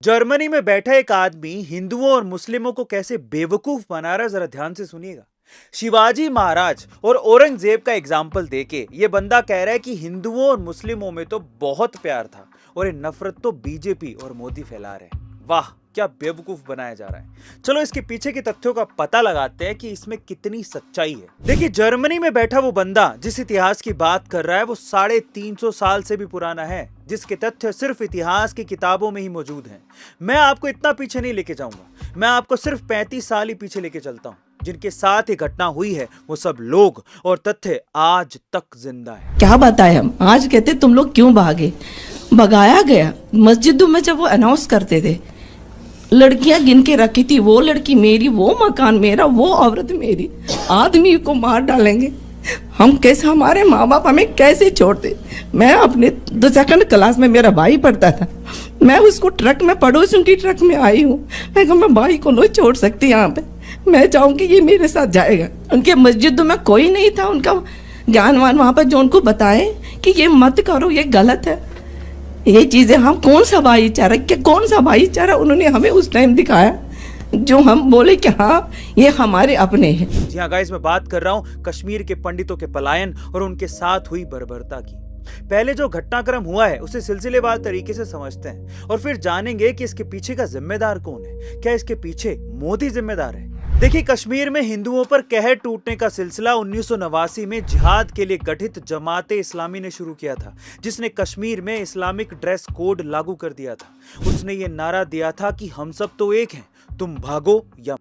Germany में बैठा एक आदमी हिंदुओं और मुस्लिमों को कैसे बेवकूफ बना रहा है, जरा ध्यान से सुनिएगा। शिवाजी महाराज और औरंगजेब का एग्जाम्पल देके ये बंदा कह रहा है कि हिंदुओं और मुस्लिमों में तो बहुत प्यार था और ये नफरत तो बीजेपी और मोदी फैला रहे हैं। वाह, क्या बेवकूफ बनाया जा रहा है। चलो इसके पीछे के तथ्यों का पता लगाते हैं कि इसमें कितनी सच्चाई है। देखिए, जर्मनी में बैठा वो बंदा जिस इतिहास की बात कर रहा है वो 350 साल से भी पुराना है, जिसके तथ्य सिर्फ इतिहास की किताबों में ही मौजूद हैं। मैं आपको इतना पीछे नहीं लेके जाऊंगा, मैं आपको सिर्फ 35 साल ही पीछे लेके चलता हूँ। जिनके साथ ये घटना हुई है वो सब लोग और तथ्य आज तक जिंदा है। क्या बताएं हम, आज कहते तुम लोग क्यों भागे। भगाया गया। मस्जिदों में जब वो अनाउंस करते थे, लड़कियां गिन के रखी थी, वो लड़की मेरी, वो मकान मेरा, वो औरत मेरी, आदमी को मार डालेंगे। हम कैसे, हमारे माँ बाप हमें कैसे छोड़ते। मैं अपने 2nd क्लास में मेरा भाई पढ़ता था, मैं उसको ट्रक में, पड़ोसियों की ट्रक में आई हूँ। मैं कहा मैं भाई को नहीं छोड़ सकती यहाँ पे, मैं चाहूँगी ये मेरे साथ जाएगा। उनके मस्जिदों में कोई नहीं था उनका ज्ञानवान वहाँ पर जो उनको बताए कि ये मत करो, ये गलत है, ये चीज़ें। हम कौन सा भाईचारा, क्या कौन सा भाईचारा उन्होंने हमें उस टाइम दिखाया जो हम बोले कि हाँ ये हमारे अपने हैं। जी हाँ गाइस, मैं बात कर रहा हूँ कश्मीर के पंडितों के पलायन और उनके साथ हुई बर्बरता की। पहले जो घटनाक्रम हुआ है उसे सिलसिलेवार तरीके से समझते हैं और फिर जानेंगे कि इसके पीछे का जिम्मेदार कौन है। क्या इसके पीछे मोदी जिम्मेदार है? देखिए, कश्मीर में हिंदुओं पर कहर टूटने का सिलसिला 1989 में जिहाद के लिए गठित जमाते इस्लामी ने शुरू किया था, जिसने कश्मीर में इस्लामिक ड्रेस कोड लागू कर दिया था। उसने ये नारा दिया था कि हम सब तो एक हैं, तुम भागो या।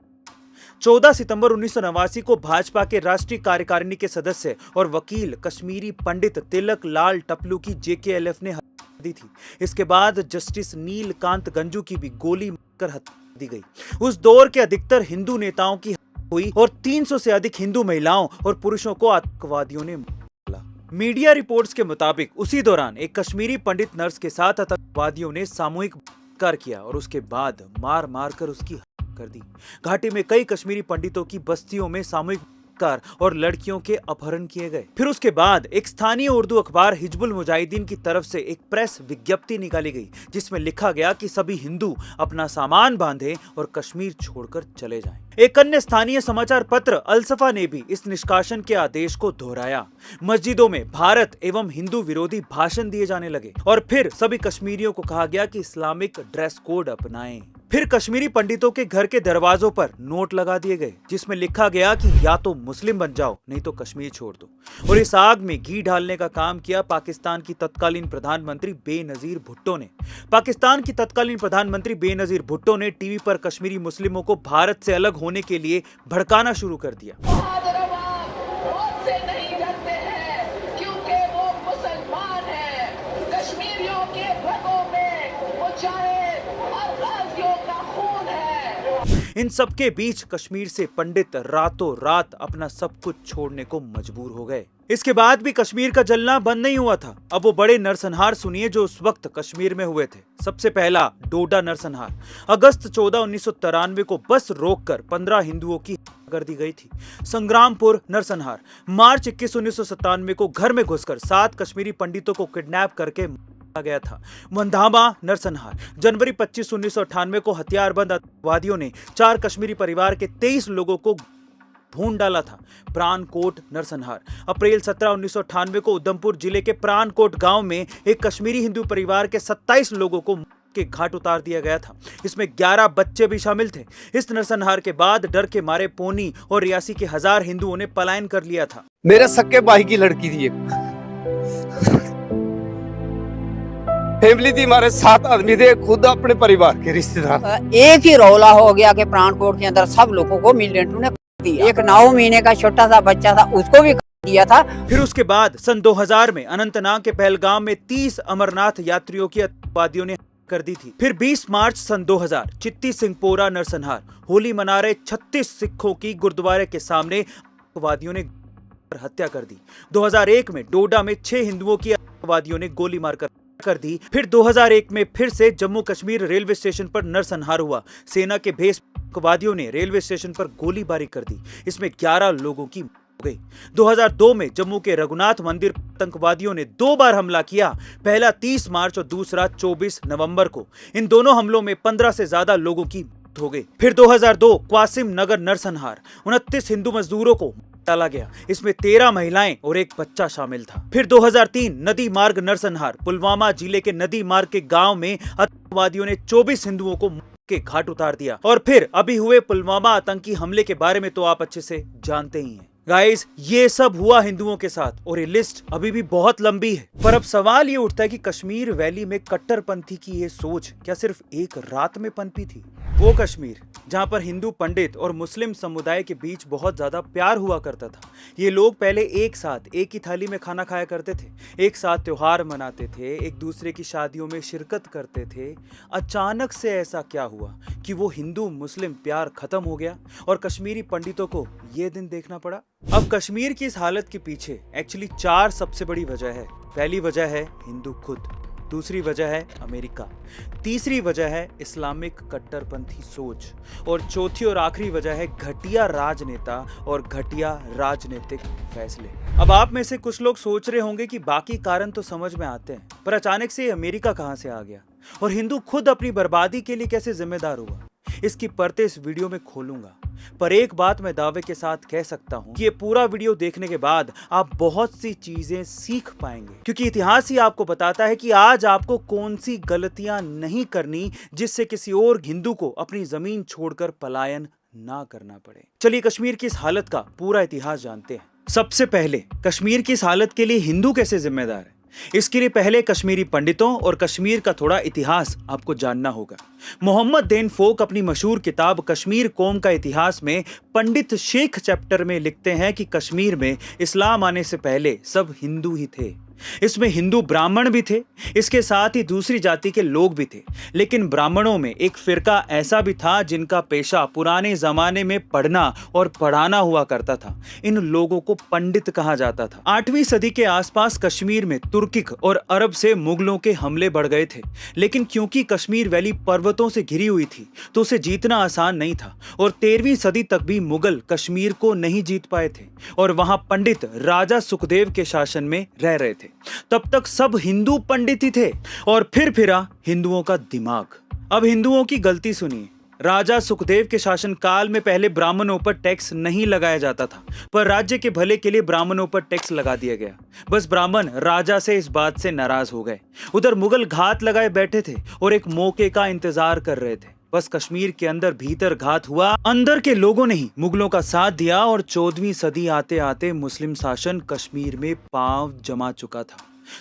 14 सितंबर 1989 को भाजपा के राष्ट्रीय कार्यकारिणी के सदस्य और वकील कश्मीरी पंडित तिलक लाल टपलू की JKLF ने हत्या दी थी। इसके बाद जस्टिस नीलकांत गंजू की भी गोली मारकर हत्या दी गई। उस दौर के अधिकतर हिंदू नेताओं की हत्या हुई और 300 से अधिक हिंदू महिलाओं और पुरुषों को आतंकवादियों ने मारा। मीडिया रिपोर्ट्स के मुताबिक उसी दौरान एक कश्मीरी पंडित नर्स के साथ आतंकवादियों ने सामूहिक बलात्कार किया और उसके बाद मार मार कर उसकी हत्या कर दी। घाटी में कई कश्मीरी पंडितों की बस्तियों में सामूहिक और लड़कियों के अपहरण किए गए। फिर उसके बाद एक स्थानीय उर्दू अखबार हिजबुल मुजाहिदीन की तरफ से एक प्रेस विज्ञप्ति निकाली गई, जिसमें लिखा गया कि सभी हिंदू अपना सामान बांधें और कश्मीर छोड़कर चले जाएं। एक अन्य स्थानीय समाचार पत्र अलसफा ने भी इस निष्कासन के आदेश को दोहराया। मस्जिदों में भारत एवं हिंदू विरोधी भाषण दिए जाने लगे और फिर सभी कश्मीरियों को कहा गया कि इस्लामिक ड्रेस कोड अपनाएं। फिर कश्मीरी पंडितों के घर के दरवाजों पर नोट लगा दिए गए, जिसमें लिखा गया कि या तो मुस्लिम बन जाओ नहीं तो कश्मीर छोड़ दो। और इस आग में घी डालने का काम किया पाकिस्तान की तत्कालीन प्रधानमंत्री बेनजीर भुट्टो ने। पाकिस्तान की तत्कालीन प्रधानमंत्री बेनजीर भुट्टो ने टीवी पर कश्मीरी मुस्लिमों को भारत से अलग होने के लिए भड़काना शुरू कर दिया। इन सबके बीच कश्मीर से पंडित रातों रात अपना सब कुछ छोड़ने को मजबूर हो गए। इसके बाद भी कश्मीर का जलना बंद नहीं हुआ था। अब वो बड़े नरसंहार सुनिए जो उस वक्त कश्मीर में हुए थे। सबसे पहला डोडा नरसंहार। अगस्त 14, 1993 को बस रोककर 15 हिंदुओं की हत्या कर दी गई थी। संग्रामपुर नरसंहार। मार्च 21, 1997 को घर में घुसकर 7 कश्मीरी पंडितों को किडनैप करके गया था। मंधामा नरसंहार। जनवरी 25, 1998 को हथियारबंद आतंकवादियों ने 4 कश्मीरी परिवार के 23 लोगों को भून डाला था। प्राणकोट नरसंहार। अप्रैल 17, 1998 को उधमपुर जिले के प्राणकोट गांव में एक कश्मीरी हिंदू परिवार के 27 लोगों को के घाट उतार दिया गया था। इसमें 11 बच्चे भी शामिल थे। इस नरसंहार के बाद डर के मारे पोनी और रियासी के 1000 हिंदुओं ने पलायन कर लिया था। मेरे सक्के भाई की लड़की थी एक, फैमिली थी, हमारे 7 आदमी थे, खुद अपने परिवार के रिश्तेदार। एक ही रौला हो गया कि प्राणकोट के अंदर सब लोगों को मिलिटेंटों ने दिया। एक 9 महीने का छोटा सा बच्चा था, उसको भी दिया था। फिर उसके बाद सन 2000 में अनंतनाग के पहलगाम में 30 अमरनाथ यात्रियों की आतंकवादियों ने कर दी थी। फिर 20 मार्च सन 2000 चित्ती सिंहपोरा नरसंहार। होली मना रहे 36 सिखों की गुरुद्वारे के सामने आतंकवादियों ने हत्या कर दी। 2001 में डोडा में 6 हिंदुओं की आतंकवादियों ने गोली मारकर कर दी। फिर 2001 में फिर से जम्मू कश्मीर रेलवे स्टेशन पर नरसंहार हुआ। सेना के भेष आतंकवादियों ने रेलवे स्टेशन पर गोलीबारी कर दी। इसमें 11 लोगों की गई। 2002 में जम्मू के रघुनाथ मंदिर आतंकवादियों ने 2 बार हमला किया, पहला 30 मार्च और दूसरा 24 नवंबर को। इन दोनों हमलों में 15 से ज्यादा लोगों की मौत हो गई। फिर 2002 क्वासिम नगर नरसंहार, 29 हिंदू मजदूरों को डाला गया, इसमें 13 महिलाएं और एक बच्चा शामिल था। फिर 2003 नदी मार्ग नरसंहार, पुलवामा जिले के नदी मार्ग के गांव में आतंकवादियों ने 24 हिंदुओं को के घाट उतार दिया। और फिर अभी हुए पुलवामा आतंकी हमले के बारे में तो आप अच्छे से जानते ही हैं। गाइस, ये सब हुआ हिंदुओं के साथ और ये लिस्ट अभी भी बहुत लंबी है। पर अब सवाल ये उठता है कि कश्मीर वैली में कट्टरपंथी की ये सोच क्या सिर्फ एक रात में पनपी थी? वो कश्मीर जहां पर हिंदू पंडित और मुस्लिम समुदाय के बीच बहुत ज्यादा प्यार हुआ करता था। ये लोग पहले एक साथ एक ही थाली में खाना खाया करते थे, एक साथ त्योहार मनाते थे, एक दूसरे की शादियों में शिरकत करते थे। अचानक से ऐसा क्या हुआ कि वो हिंदू मुस्लिम प्यार खत्म हो गया और कश्मीरी पंडितों को ये दिन देखना पड़ा? अब कश्मीर की इस हालत के पीछे एक्चुअली 4 सबसे बड़ी वजह है। पहली वजह है हिंदू खुद, दूसरी वजह है अमेरिका, तीसरी वजह है इस्लामिक कट्टरपंथी सोच और चौथी और आखिरी वजह है घटिया राजनेता और घटिया राजनीतिक फैसले। अब आप में से कुछ लोग सोच रहे होंगे कि बाकी कारण तो समझ में आते हैं, पर अचानक से अमेरिका कहां से आ गया और हिंदू खुद अपनी बर्बादी के लिए कैसे जिम्मेदार हुआ? इसकी परतें इस वीडियो में खोलूंगा। पर एक बात मैं दावे के साथ कह सकता हूं कि ये पूरा वीडियो देखने के बाद आप बहुत सी चीजें सीख पाएंगे, क्योंकि इतिहास ही आपको बताता है कि आज आपको कौन सी गलतियां नहीं करनी जिससे किसी और हिंदू को अपनी जमीन छोड़कर पलायन ना करना पड़े। चलिए कश्मीर की इस हालत का पूरा इतिहास जानते हैं। सबसे पहले कश्मीर की इस हालत के लिए हिंदू कैसे जिम्मेदार है, इसके लिए पहले कश्मीरी पंडितों और कश्मीर का थोड़ा इतिहास आपको जानना होगा। मोहम्मद देन फोक अपनी मशहूर किताब कश्मीर कौम का इतिहास में पंडित शेख चैप्टर में लिखते हैं कि कश्मीर में इस्लाम आने से पहले सब हिंदू ही थे। इसमें हिंदू ब्राह्मण भी थे, इसके साथ ही दूसरी जाति के लोग भी थे, लेकिन ब्राह्मणों में एक फिरका ऐसा भी था जिनका पेशा पुराने जमाने में पढ़ना और पढ़ाना हुआ करता था। इन लोगों को पंडित कहा जाता था। 8वीं सदी के आसपास कश्मीर में तुर्किक और अरब से मुगलों के हमले बढ़ गए थे, लेकिन क्योंकि कश्मीर वैली पर्वतों से घिरी हुई थी तो उसे जीतना आसान नहीं था और 13वीं सदी तक भी मुगल कश्मीर को नहीं जीत पाए थे और वहां पंडित राजा सुखदेव के शासन में रह रहे थे। तब तक सब हिंदू पंडित ही थे और फिर फिरा हिंदुओं का दिमाग। अब हिंदुओं की गलती सुनिए। राजा सुखदेव के शासन काल में पहले ब्राह्मणों पर टैक्स नहीं लगाया जाता था, पर राज्य के भले के लिए ब्राह्मणों पर टैक्स लगा दिया गया। बस ब्राह्मण राजा से इस बात से नाराज हो गए। उधर मुगल घात लगाए बैठे थे और एक मौके का इंतजार कर रहे थे। बस कश्मीर के अंदर भीतर घात हुआ, अंदर के लोगों ने ही मुगलों का साथ दिया और 14वीं सदी आते आते मुस्लिम शासन कश्मीर में पांव जमा चुका था।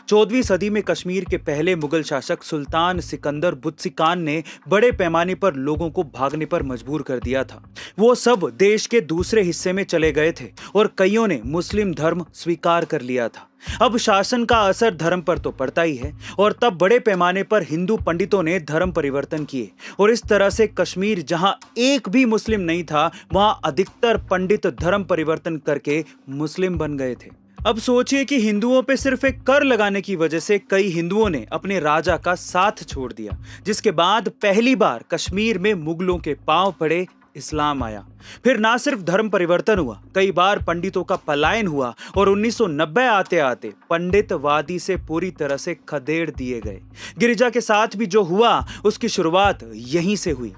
14वीं सदी में कश्मीर के पहले मुगल शासक सुल्तान सिकंदर बुत्सिकान ने बड़े पैमाने पर लोगों को भागने पर मजबूर कर दिया था। वो सब देश के दूसरे हिस्से में चले गए थे और कईयों ने मुस्लिम धर्म स्वीकार कर लिया था। अब शासन का असर धर्म पर तो पड़ता ही है और तब बड़े पैमाने पर हिंदू पंडितों ने धर्म परिवर्तन किए और इस तरह से कश्मीर जहां एक भी मुस्लिम नहीं था वहां अधिकतर पंडित धर्म परिवर्तन करके मुस्लिम बन गए थे। अब सोचिए कि हिंदुओं पे सिर्फ एक कर लगाने की वजह से कई हिंदुओं ने अपने राजा का साथ छोड़ दिया, जिसके बाद पहली बार कश्मीर में मुगलों के पांव पड़े, इस्लाम आया। फिर ना सिर्फ धर्म परिवर्तन हुआ, कई बार पंडितों का पलायन हुआ और 1990 आते आते पंडितवादी से पूरी तरह से खदेड़ दिए गए। गिरिजा के साथ भी जो हुआ उसकी शुरुआत यहीं से हुई,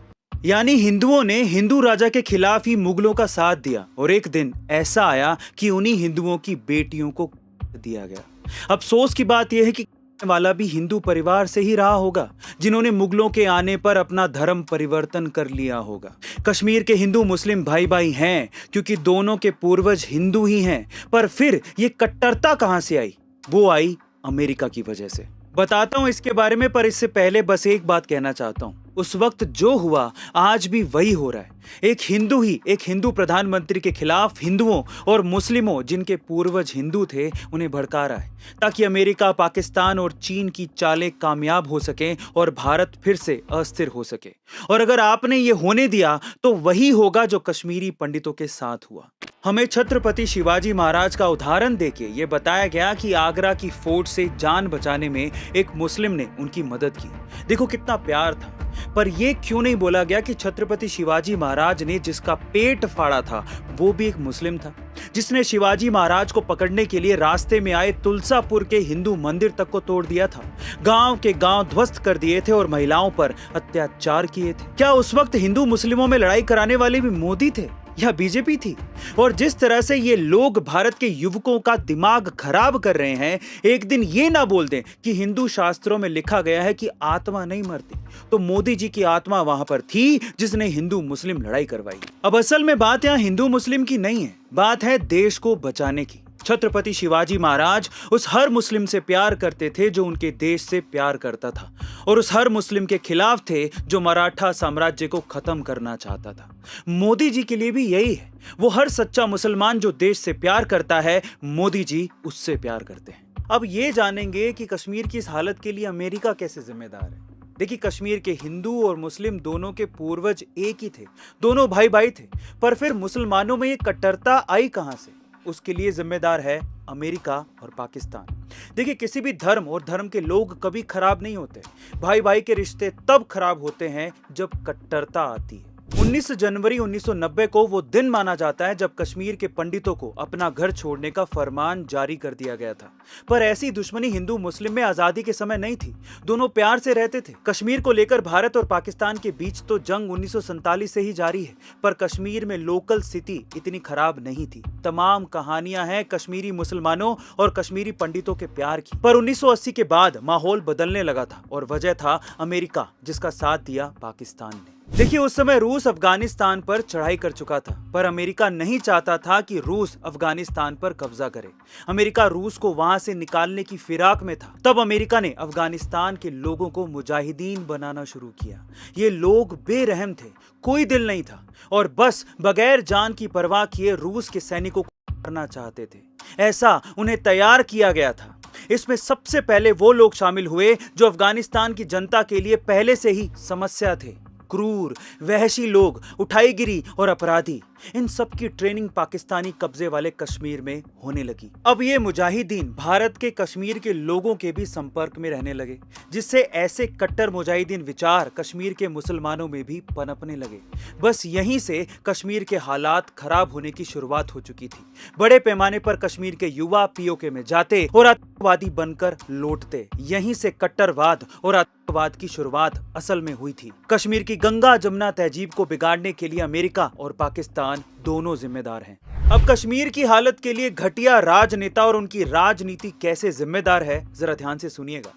यानी हिंदुओं ने हिंदू राजा के खिलाफ ही मुगलों का साथ दिया और एक दिन ऐसा आया कि उन्हीं हिंदुओं की बेटियों को दिया गया। अफसोस की बात यह है कि वाला भी हिंदू परिवार से ही रहा होगा, जिन्होंने मुगलों के आने पर अपना धर्म परिवर्तन कर लिया होगा। कश्मीर के हिंदू मुस्लिम भाई भाई हैं क्योंकि दोनों के पूर्वज हिंदू ही हैं, पर फिर ये कट्टरता कहां से आई? वो आई अमेरिका की वजह से। बताता हूं इसके बारे में, पर इससे पहले बस एक बात कहना चाहता हूं। उस वक्त जो हुआ आज भी वही हो रहा है। एक हिंदू प्रधानमंत्री के खिलाफ हिंदुओं और मुस्लिमों जिनके पूर्वज हिंदू थे उन्हें भड़का रहा है ताकि अमेरिका, पाकिस्तान और चीन की चालें कामयाब हो सकें और भारत फिर से अस्थिर हो सके। और अगर आपने ये होने दिया तो वही होगा जो कश्मीरी पंडितों के साथ हुआ। हमें छत्रपति शिवाजी महाराज का उदाहरण देके ये बताया गया कि आगरा की फोर्ट से जान बचाने में एक मुस्लिम ने उनकी मदद की। देखो कितना प्यार था। पर यह क्यों नहीं बोला गया कि छत्रपति शिवाजी महाराज ने जिसका पेट फाड़ा था वो भी एक मुस्लिम था, जिसने शिवाजी महाराज को पकड़ने के लिए रास्ते में आए तुलसापुर के हिंदू मंदिर तक को तोड़ दिया था, गांव के गांव ध्वस्त कर दिए थे और महिलाओं पर अत्याचार किए थे। क्या उस वक्त हिंदू मुस्लिमों में लड़ाई कराने वाले भी मोदी थे या बीजेपी थी? और जिस तरह से ये लोग भारत के युवकों का दिमाग खराब कर रहे हैं, एक दिन ये ना बोल दें कि हिंदू शास्त्रों में लिखा गया है कि आत्मा नहीं मरती, तो मोदी जी की आत्मा वहां पर थी जिसने हिंदू मुस्लिम लड़ाई करवाई। अब असल में बात यहां हिंदू मुस्लिम की नहीं है, बात है देश को बचाने की। छत्रपति शिवाजी महाराज उस हर मुस्लिम से प्यार करते थे जो उनके देश से प्यार करता था, और उस हर मुस्लिम के खिलाफ थे जो मराठा साम्राज्य को खत्म करना चाहता था। मोदी जी के लिए भी यही है, वो हर सच्चा मुसलमान जो देश से प्यार करता है, मोदी जी उससे प्यार करते हैं। अब ये जानेंगे कि कश्मीर की इस हालत के लिए अमेरिका कैसे जिम्मेदार है। देखिए, कश्मीर के हिंदू और मुस्लिम दोनों के पूर्वज एक ही थे, दोनों भाई भाई थे, पर फिर मुसलमानों में ये कट्टरता आई कहां से? उसके लिए जिम्मेदार है अमेरिका और पाकिस्तान। देखिए, किसी भी धर्म और धर्म के लोग कभी खराब नहीं होते। भाई भाई के रिश्ते तब खराब होते हैं जब कट्टरता आती है। 19 जनवरी 1990 को वो दिन माना जाता है जब कश्मीर के पंडितों को अपना घर छोड़ने का फरमान जारी कर दिया गया था। पर ऐसी दुश्मनी हिंदू मुस्लिम में आजादी के समय नहीं थी, दोनों प्यार से रहते थे। कश्मीर को लेकर भारत और पाकिस्तान के बीच तो जंग 1947 से ही जारी है, पर कश्मीर में लोकल स्थिति इतनी खराब नहीं थी। तमाम कहानियां हैं कश्मीरी मुसलमानों और कश्मीरी पंडितों के प्यार की। पर 1980 के बाद माहौल बदलने लगा था और वजह था अमेरिका, जिसका साथ दिया पाकिस्तान ने। देखिए, उस समय रूस अफगानिस्तान पर चढ़ाई कर चुका था, पर अमेरिका नहीं चाहता था कि रूस अफगानिस्तान पर कब्जा करे। अमेरिका रूस को वहां से निकालने की फिराक में था। तब अमेरिका ने अफगानिस्तान के लोगों को मुजाहिदीन बनाना शुरू किया। ये लोग बेरहम थे, कोई दिल नहीं था, और बस बगैर जान की परवाह किए रूस के सैनिकों को मारना चाहते थे। ऐसा उन्हें तैयार किया गया था। इसमें सबसे पहले वो लोग शामिल हुए जो अफगानिस्तान की जनता के लिए पहले से ही समस्या थे। क्रूर, वहशी लोग, उठाईगिरी और अपराधी, इन सब की ट्रेनिंग पाकिस्तानी कब्जे वाले कश्मीर में होने लगी। अब ये मुजाहिदीन भारत के कश्मीर के लोगों के भी संपर्क में रहने लगे, जिससे ऐसे कट्टर मुजाहिदीन विचार कश्मीर के मुसलमानों में भी पनपने लगे। बस यहीं से कश्मीर के हालात खराब होने की शुरुआत हो चुकी थी। बड़े पैमाने पर कश्मीर के युवा पीओके में जाते और आतंकवादी बनकर लौटते। यहीं से कट्टरवाद और आतंकवाद की शुरुआत असल में हुई थी। कश्मीर की गंगा जमुना तहजीब को बिगाड़ने के लिए अमेरिका और पाकिस्तान दोनों जिम्मेदार हैं। अब कश्मीर की हालत के लिए घटिया राजनेता और उनकी राजनीति कैसे जिम्मेदार है, जरा ध्यान से सुनिएगा।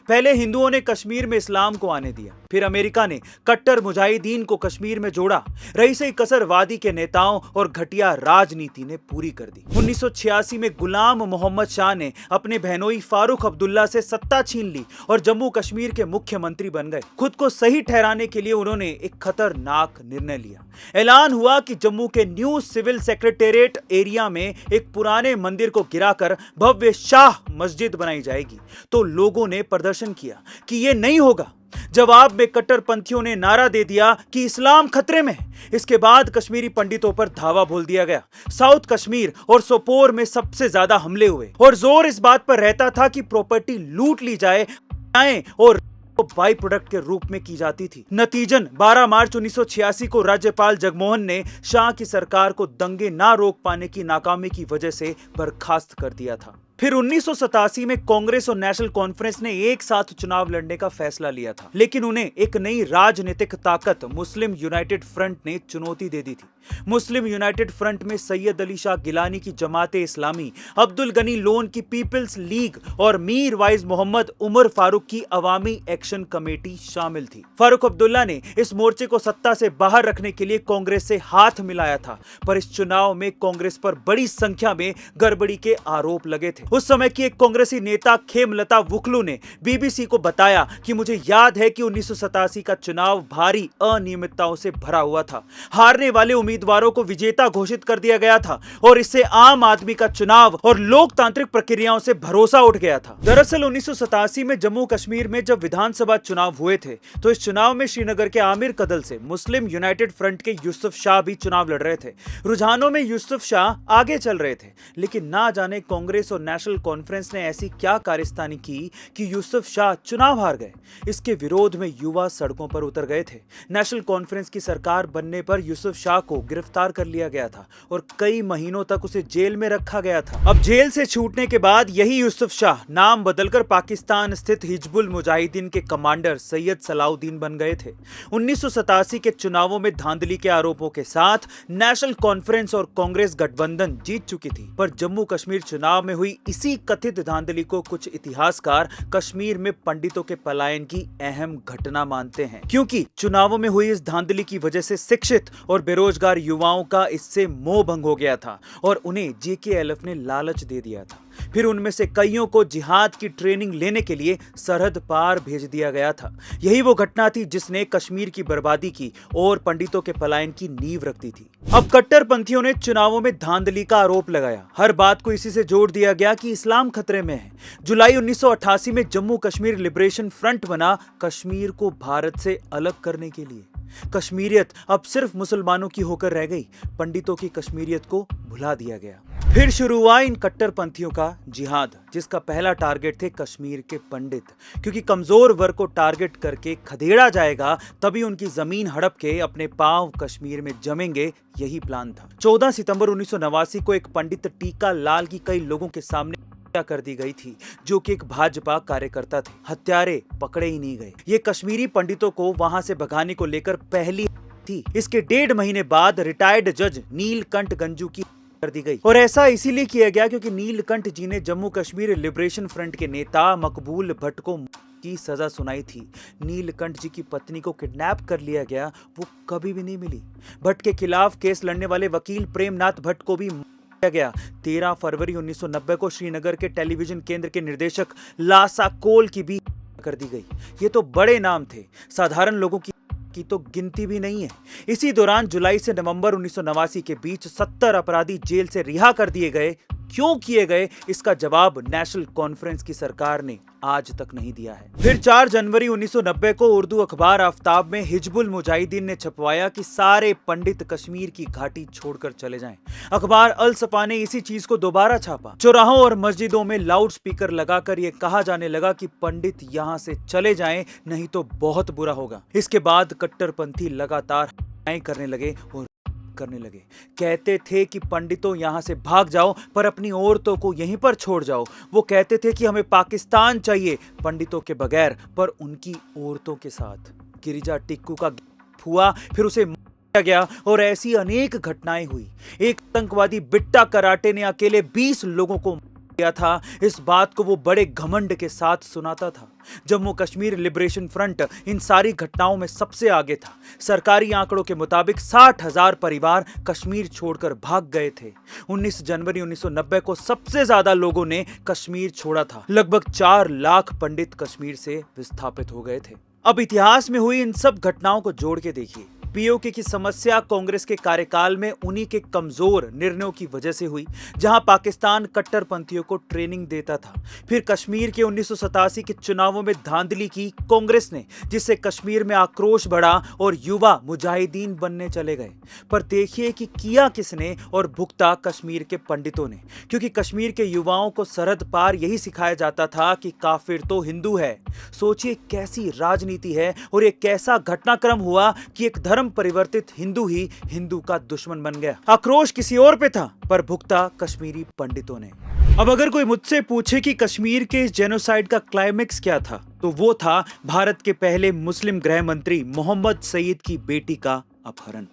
पहले हिंदुओं ने कश्मीर में इस्लाम को आने दिया, फिर अमेरिका ने कट्टर मुजाहिदीन को कश्मीर में जोड़ा। रही सही कसर वादी के नेताओं और घटिया राजनीति ने पूरी कर दी। 1986 में गुलाम मोहम्मद शाह ने अपने बहनोई फारूक अब्दुल्ला से सत्ता छीन ली और जम्मू कश्मीर के मुख्यमंत्री बन गए। खुद को सही ठहराने के लिए उन्होंने एक खतरनाक निर्णय लिया। ऐलान हुआ कि जम्मू के न्यू सिविल सेक्रेटेरिएट एरिया में एक पुराने मंदिर को गिराकर भव्य शाह मस्जिद बनाई जाएगी। तो लोगों ने प्रदर्शन किया कि यह नहीं होगा। जवाब में कट्टरपंथियों ने नारा दे दिया कि इस्लाम खतरे में है। इसके बाद कश्मीरी पंडितों पर धावा बोल दिया गया। साउथ कश्मीर और सोपोर में सबसे ज्यादा हमले हुए और जोर इस बात पर रहता था कि प्रॉपर्टी लूट ली जाए और बाई प्रोडक्ट के रूप में की जाती थी। नतीजन 12 मार्च 1986 को राज्यपाल जगमोहन ने शाह की सरकार को दंगे ना रोक पाने की नाकामी की वजह से बर्खास्त कर दिया था। फिर 1987 में कांग्रेस और नेशनल कॉन्फ्रेंस ने एक साथ चुनाव लड़ने का फैसला लिया था, लेकिन उन्हें एक नई राजनीतिक ताकत मुस्लिम यूनाइटेड फ्रंट ने चुनौती दे दी थी। मुस्लिम यूनाइटेड फ्रंट में सैयद अली शाह गिलानी की जमाते इस्लामी, अब्दुल गनी लोन की पीपल्स लीग और मीर वाइज मोहम्मद उमर फारूक की अवामी एक्शन कमेटी शामिल थी। फारूक अब्दुल्ला ने इस मोर्चे को सत्ता से बाहर रखने के लिए कांग्रेस से हाथ मिलाया था, पर इस चुनाव में कांग्रेस पर बड़ी संख्या में गड़बड़ी के आरोप लगे थे। उस समय की एक कांग्रेसी नेता खेमलता वुकलू ने बीबीसी को बताया कि मुझे याद है कि 1987 का चुनाव भारी अनियमितताओं से भरा हुआ था। हारने वाले उम्मीदवारों को विजेता घोषित कर दिया गया था और इससे आम आदमी का चुनाव और लोकतांत्रिक प्रक्रियाओं से भरोसा उठ गया था। दरअसल 1987 में जम्मू कश्मीर में जब विधानसभा चुनाव हुए थे तो इस चुनाव में श्रीनगर के आमिर कदल से मुस्लिम यूनाइटेड फ्रंट के यूसुफ शाह भी चुनाव लड़ रहे थे। रुझानों में यूसुफ शाह आगे चल रहे थे, लेकिन ना जाने कांग्रेस और नेशनल कॉन्फ्रेंस ने ऐसी क्या कारस्तानी की कि यूसुफ शाह चुनाव हार गए। इसके विरोध में युवा सड़कों पर उतर गए थे। नेशनल कॉन्फ्रेंस की सरकार बनने पर यूसुफ शाह को गिरफ्तार कर लिया गया था और कई महीनों तक उसे जेल में रखा गया था। अब जेल से छूटने के बाद यही यूसुफ शाह नाम बदलकर पाकिस्तान स्थित हिजबुल मुजाहिदीन के कमांडर सैयद सलाउद्दीन बन गए थे। 1987 के चुनावों में धांधली के आरोपों के साथ नेशनल कॉन्फ्रेंस और कांग्रेस गठबंधन जीत चुकी थी, पर जम्मू कश्मीर चुनाव में हुई इसी कथित धांधली को कुछ इतिहासकार कश्मीर में पंडितों के पलायन की अहम घटना मानते हैं, क्योंकि चुनावों में हुई इस धांधली की वजह से शिक्षित और बेरोजगार युवाओं का इससे मोह भंग हो गया था और उन्हें जेकेएलएफ ने लालच दे दिया था। फिर उनमें से कईयों को जिहाद की ट्रेनिंग लेने के लिए सरहद पार भेज दिया गया था। यही वो घटना थी जिसने कश्मीर की बर्बादी की और पंडितों के पलायन की नींव रखती थी। अब कट्टरपंथियों ने चुनावों में धांधली का आरोप लगाया। हर बात को इसी से जोड़ दिया गया कि इस्लाम खतरे में है। जुलाई 1988 में जम्मू कश्मीर लिबरेशन फ्रंट बना कश्मीर को भारत से अलग करने के लिए। कश्मीरियत अब सिर्फ मुसलमानों की होकर रह गई, पंडितों की कश्मीरियत को भुला दिया गया। फिर शुरू हुआ इन कट्टरपंथियों का जिहाद, जिसका पहला टारगेट थे कश्मीर के पंडित, क्योंकि कमजोर वर्ग को टारगेट करके खदेड़ा जाएगा तभी उनकी जमीन हड़प के अपने पांव कश्मीर में जमेंगे, यही प्लान था। 14 सितंबर 1989 को एक पंडित टीका लाल की कई लोगों के सामने कर दी गई थी, जो कि एक भाजपा कार्यकर्ता थे। हत्यारे पकड़े ही नहीं गए। ये कश्मीरी पंडितों को वहां से भगाने को लेकर पहली थी। इसके 1.5 महीने बाद रिटायर्ड जज नीलकंठ गंजू की कर दी गई, और ऐसा इसीलिए किया गया क्योंकि नीलकंठ जी ने जम्मू कश्मीर लिबरेशन फ्रंट के नेता मकबूल भट्ट को की सजा सुनाई थी। नीलकंठ जी की पत्नी को किडनैप कर लिया गया, वो कभी भी नहीं मिली। भट्ट के खिलाफ केस लड़ने वाले वकील प्रेमनाथ भट्ट को भी गया। 13 फरवरी 1990 को श्रीनगर के टेलीविजन केंद्र के निर्देशक लासा कोल की भी कर दी गई। ये तो बड़े नाम थे, साधारण लोगों की तो गिनती भी नहीं है। इसी दौरान जुलाई से नवंबर 1989 के बीच 70 अपराधी जेल से रिहा कर दिए गए। क्यों किए गए, इसका जवाब नेशनल कॉन्फ्रेंस की सरकार ने आज तक नहीं दिया है। फिर 4 जनवरी 1990 को उर्दू अखबार आफ्ताब में हिजबुल मुजाहिदीन ने छपवाया कि सारे पंडित कश्मीर की घाटी छोड़कर चले जाएं। अखबार अल सफा ने इसी चीज को दोबारा छापा। चौराहों और मस्जिदों में लाउड स्पीकर लगाकर यह कहा जाने लगा कि पंडित यहां से चले जाएं, नहीं तो बहुत बुरा होगा। इसके बाद कट्टरपंथी लगातार करने लगे। कहते थे कि पंडितों यहां से भाग जाओ, पर अपनी औरतों को यहीं पर छोड़ जाओ। वो कहते थे कि हमें पाकिस्तान चाहिए, पंडितों के बगैर, पर उनकी औरतों के साथ। गिरिजा टिक्कू का हुआ, फिर उसे मारा गया, और ऐसी अनेक घटनाएं हुई। एक आतंकवादी बिट्टा कराटे ने अकेले 20 लोगों को किया था। इस बात को वो बड़े घमंड के साथ सुनाता था। Jammu Kashmir liberation front in सारी घटनाओं में सबसे आगे था। सरकारी आंकड़ों के मुताबिक 60,000 परिवार कश्मीर छोड़कर भाग गए थे। 19 जनवरी 1990 को सबसे ज्यादा लोगों ने कश्मीर छोड़ा था। लगभग 4 लाख पंडित कश्मीर से विस्थापित हो गए थे। अब इतिहास में हुई इन सब घटनाओं को जोड़ के देखिए। पीओके की समस्या कांग्रेस के कार्यकाल में उन्हीं के कमजोर निर्णयों की वजह से हुई, जहां पाकिस्तान कट्टरपंथियों को ट्रेनिंग देता था। फिर कश्मीर के 1987 के चुनावों में धांधली की कांग्रेस ने, जिससे कश्मीर में आक्रोश बढ़ा और युवा मुजाहिदीन बनने चले गए। पर देखिए कि किया किसने, और भुगता कश्मीर के पंडितों ने, क्योंकि कश्मीर के युवाओं को सरहद पार यही सिखाया जाता था कि काफिर तो हिंदू है। सोचिए कैसी राजनीति है, और एक कैसा घटनाक्रम हुआ कि एक धर्म परिवर्तित हिंदू ही हिंदू का दुश्मन बन गया। आक्रोश किसी और पे था, पर भुगता कश्मीरी पंडितों ने। अब अगर कोई मुझसे पूछे कि कश्मीर के इस जेनोसाइड का क्लाइमेक्स क्या था, तो वो था भारत के पहले मुस्लिम गृह मंत्री मोहम्मद सईद की बेटी का अपहरण।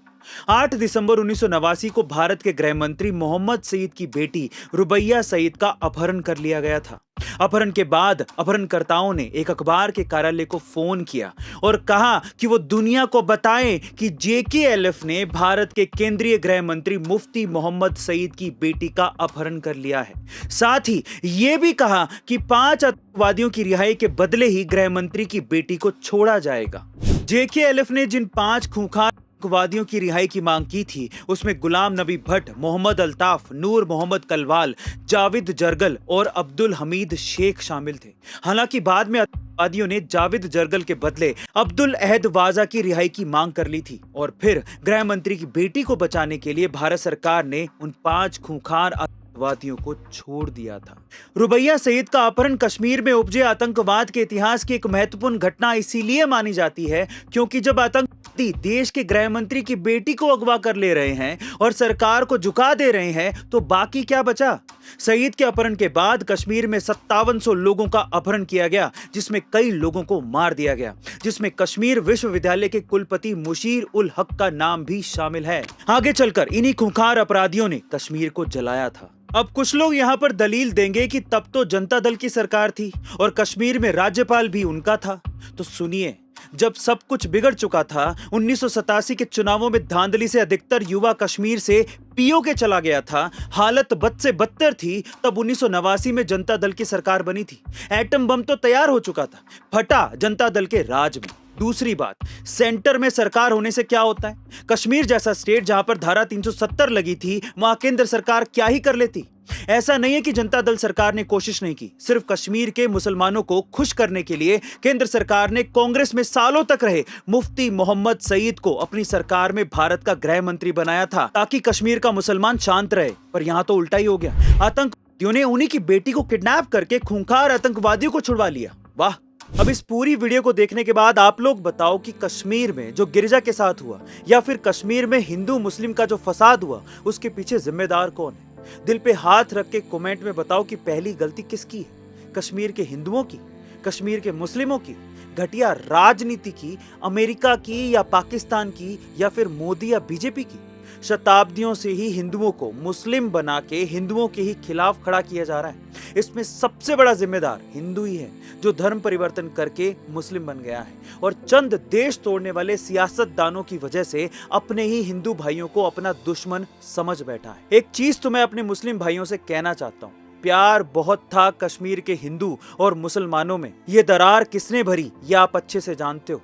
8 दिसंबर 1989 को भारत के गृह मंत्री मोहम्मद सईद की बेटी रुबैया सईद का अपहरण कर लिया गया था। अपहरण के बाद अपहरणकर्ताओं ने एक अखबार के कार्यालय को फोन किया और कहा कि वो दुनिया को बताएं कि जेकेएलएफ ने भारत के केंद्रीय गृह मंत्री मुफ्ती मोहम्मद सईद की बेटी का अपहरण कर लिया है। साथ ही ये भी कहा कि 5 आतंकवादियों की रिहाई के बदले ही गृह मंत्री की बेटी को छोड़ा जाएगा। जेकेएलएफ ने जिन 5 खूंखार आतंकवादियों की रिहाई की मांग की थी, उसमें गुलाम नबी भट्ट, मोहम्मद अल्ताफ, नूर मोहम्मद कलवाल, जावेद जरगल और अब्दुल हमीद शेख शामिल थे। हालांकि बाद में आतंकवादियों ने जावेद जरगल के बदले अब्दुल अहद वाजा की रिहाई की मांग कर ली थी, और फिर गृह मंत्री की बेटी को बचाने के लिए भारत सरकार ने उन 5 खूंखार आतंकवादियों वादियों को छोड़ दिया था। रुबैया सईद का अपहरण कश्मीर में उपजे आतंकवाद के इतिहास की एक महत्वपूर्ण घटना इसीलिए मानी जाती है क्योंकि जब आतंकवादी देश के गृह मंत्री की बेटी को अगवा कर ले रहे हैं और सरकार को झुका दे रहे हैं तो बाकी क्या बचा। सईद के अपहरण के बाद कश्मीर में 5700 लोगों का अपहरण किया गया, जिसमें कई लोगों को मार दिया गया, जिसमें कश्मीर विश्वविद्यालय के कुलपति मुशीर उल हक का नाम भी शामिल है। आगे चलकर इन्हीं खूंखार अपराधियों ने कश्मीर को जलाया था। अब कुछ लोग यहाँ पर दलील देंगे कि तब तो जनता दल की सरकार थी और कश्मीर में राज्यपाल भी उनका था। तो सुनिए, जब सब कुछ बिगड़ चुका था, 1987 के चुनावों में धांधली से अधिकतर युवा कश्मीर से पीओके चला गया था, हालत बद से बदतर थी, तब 1989 में जनता दल की सरकार बनी थी। एटम बम तो तैयार हो चुका था, फटा जनता दल के राज में। दूसरी बात, सेंटर में सरकार होने से क्या होता है? कश्मीर जैसा स्टेट जहां पर धारा 370 लगी थी, वहां केंद्र सरकार क्या ही कर लेती। ऐसा नहीं है कि जनता दल सरकार ने कोशिश नहीं की, सिर्फ कश्मीर के मुसलमानों को खुश करने के लिए केंद्र सरकार ने कांग्रेस में सालों तक रहे मुफ्ती मोहम्मद सईद को अपनी सरकार में भारत का गृह मंत्री बनाया था ताकि कश्मीर का मुसलमान शांत रहे। पर यहां तो उल्टा ही हो गया, आतंकवादियों ने उन्हीं की बेटी को किडनैप करके खूंखार आतंकवादियों को छुड़वा लिया। वाह। अब इस पूरी वीडियो को देखने के बाद आप लोग बताओ कि कश्मीर में जो गिरजा के साथ हुआ या फिर कश्मीर में हिंदू मुस्लिम का जो फसाद हुआ उसके पीछे जिम्मेदार कौन है? दिल पे हाथ रख के कमेंट में बताओ कि पहली गलती किसकी है? कश्मीर के हिंदुओं की, कश्मीर के मुस्लिमों की, घटिया राजनीति की, अमेरिका की या पाकिस्तान की, या फिर मोदी या बीजेपी की? शताब्दियों से ही हिंदुओं को मुस्लिम बना के हिंदुओं के ही खिलाफ खड़ा किया जा रहा है। इसमें सबसे बड़ा जिम्मेदार हिंदू ही है जो धर्म परिवर्तन करके मुस्लिम बन गया है और चंद देश तोड़ने वाले सियासतदानों की वजह से अपने ही हिंदू भाइयों को अपना दुश्मन समझ बैठा है। एक चीज तो मैं अपने मुस्लिम भाइयों से कहना चाहता हूँ, प्यार बहुत था कश्मीर के हिंदू और मुसलमानों में। ये दरार किसने भरी ये आप अच्छे से जानते हो।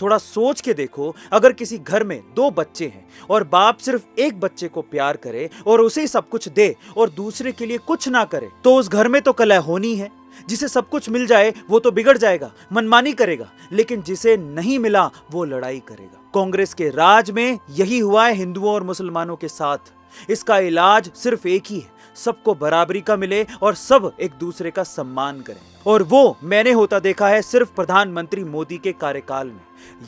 थोड़ा सोच के देखो, अगर किसी घर में 2 बच्चे हैं और बाप सिर्फ एक बच्चे को प्यार करे और उसे सब कुछ दे और दूसरे के लिए कुछ ना करे तो उस घर में तो कलह होनी है। जिसे सब कुछ मिल जाए वो तो बिगड़ जाएगा, मनमानी करेगा, लेकिन जिसे नहीं मिला वो लड़ाई करेगा। कांग्रेस के राज में यही हुआ है हिंदुओं और मुसलमानों के साथ। इसका इलाज सिर्फ एक ही है, सबको बराबरी का मिले और सब एक दूसरे का सम्मान करें। और वो मैंने होता देखा है सिर्फ प्रधानमंत्री मोदी के कार्यकाल में।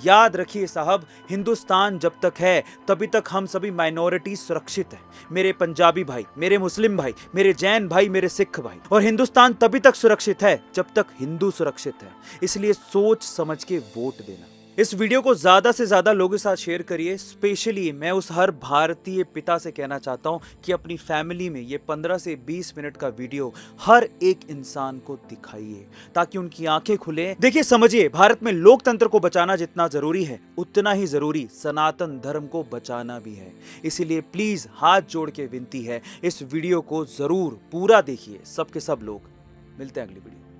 याद रखिए साहब, हिंदुस्तान जब तक है तभी तक हम सभी माइनॉरिटी सुरक्षित है। मेरे पंजाबी भाई, मेरे मुस्लिम भाई, मेरे जैन भाई, मेरे सिख भाई। और हिंदुस्तान तभी तक सुरक्षित है जब तक हिंदू सुरक्षित है। इसलिए सोच समझ के वोट देना। इस वीडियो को ज्यादा से ज्यादा लोगों के साथ शेयर करिए। स्पेशली मैं उस हर भारतीय पिता से कहना चाहता हूं कि अपनी फैमिली में ये 15 से 20 मिनट का वीडियो हर एक इंसान को दिखाइए ताकि उनकी आंखें खुले। देखिए, समझिए, भारत में लोकतंत्र को बचाना जितना जरूरी है उतना ही जरूरी सनातन धर्म को बचाना भी है। इसीलिए प्लीज हाथ जोड़ के विनती है, इस वीडियो को जरूर पूरा देखिए, सबके सब लोग। मिलते हैं अगली वीडियो।